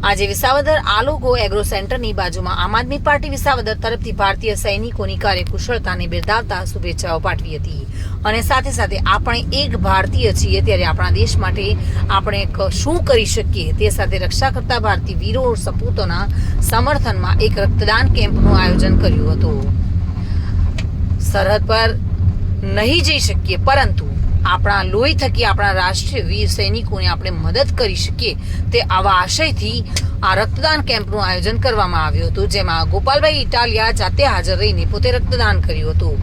આજે વિસાવદર આલોગો એગ્રો સેન્ટરની બાજુમાં આમ આદમી પાર્ટી વિસાવદર તરફથી ભારતીય સૈનિકોની કાર્યકુશળતાને બિરદાવતા શુભેચ્છાઓ પાઠવી હતી અને સાથે સાથે આપણે એક ભારતીય છીએ ત્યારે આપણા દેશ માટે આપણે શું કરી શકીએ તે સાથે રક્ષા કરતા ભારતીય વીરો સપૂતોના સમર્થનમાં એક રક્તદાન કેમ્પનું આયોજન કર્યું હતું। સરહદ પર નહીં જઈ શકીએ પરંતુ આપણા લોહી થકી આપણા રાષ્ટ્રીય વીર સૈનિકોને આપણે મદદ કરી શકીએ તે આવા આશયથી આ રક્તદાન કેમ્પનું આયોજન કરવામાં આવ્યું હતું, જેમાં ગોપાલભાઈ ઇટાલિયા જાતે હાજર રહીને પોતે રક્તદાન કર્યું હતું।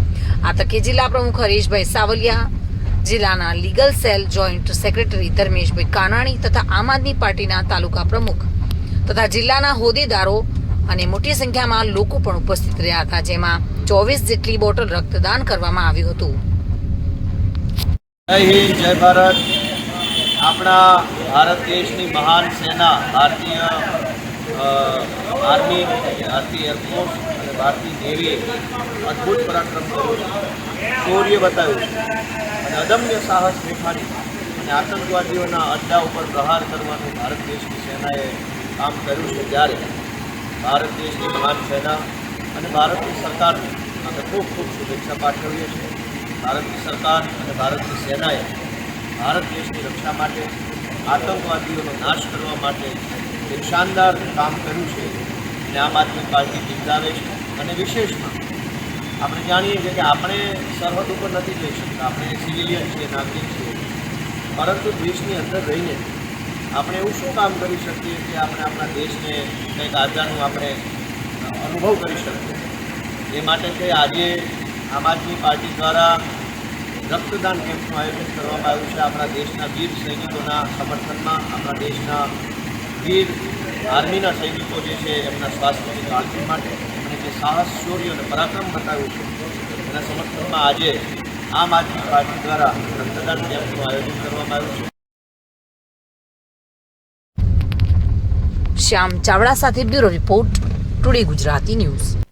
આ તકે જિલ્લા પ્રમુખ હરીશભાઈ સાવલિયા, જિલ્લાના legal cell joint secretary Dharmeshbhai Kanani તથા આમ આદમી પાર્ટીના તાલુકા પ્રમુખ તથા જિલ્લાના હોદ્દેદારો અને મોટી સંખ્યામાં લોકો પણ ઉપસ્થિત રહ્યા હતા, જેમાં 24 જેટલી બોટલ રક્તદાન કરવામાં આવ્યું હતું। જય હિન્દ, જય ભારત। આપણા ભારત દેશની મહાન સેના ભારતીય આર્મી, ભારતીય એરફોર્સ અને ભારતીય નેવીએ અદ્ભુત પરાક્રમ કર્યું, શૌર્ય બતાવ્યું અને અદમ્ય સાહસ દેખાડી અને આતંકવાદીઓના અડ્ડા ઉપર પ્રહાર કરવાનું ભારત દેશની સેનાએ કામ કર્યું છે। ત્યારે ભારત દેશની મહાન સેના અને ભારતની સરકારને અમે ખૂબ ખૂબ શુભેચ્છા પાઠવીએ છીએ। ભારતની સરકાર અને ભારતની સેનાએ ભારત દેશની રક્ષા માટે, આતંકવાદીઓનો નાશ કરવા માટે એક શાનદાર કામ કર્યું છે અને આમ આદમી પાર્ટી બિરદાવે છે। અને વિશેષમાં આપણે જાણીએ છીએ કે આપણે સરહદ ઉપર નથી જઈ શકતા, આપણે સિવિલિયન છીએ, નાગરિક છીએ, પરંતુ દેશની અંદર રહીને આપણે એવું શું કામ કરી શકીએ કે આપણે આપણા દેશને કંઈક આઝાદીનો આપણે અનુભવ કરી શકીએ। એ માટે કે આજે આમ આદમી પાર્ટી દ્વારા રક્તદાન કેમ્પનું આયોજન કરવામાં આવ્યું છે આપણા દેશના વીર સૈનિકોના સમર્થનમાં। આપણા દેશના વીર આર્મીના સૈનિકો જે છે એમના સ્વાસ્થ્યની કાળજી માટે અને જે સાહસ, શૌર્ય અને પરાક્રમ બતાવ્યું છે એના સમર્થનમાં આજે આમ આદમી પાર્ટી દ્વારા રક્તદાન કેમ્પનું આયોજન કરવામાં આવ્યું છે। શ્યામ ચાવડા સાથે bureau report, today Gujarati news.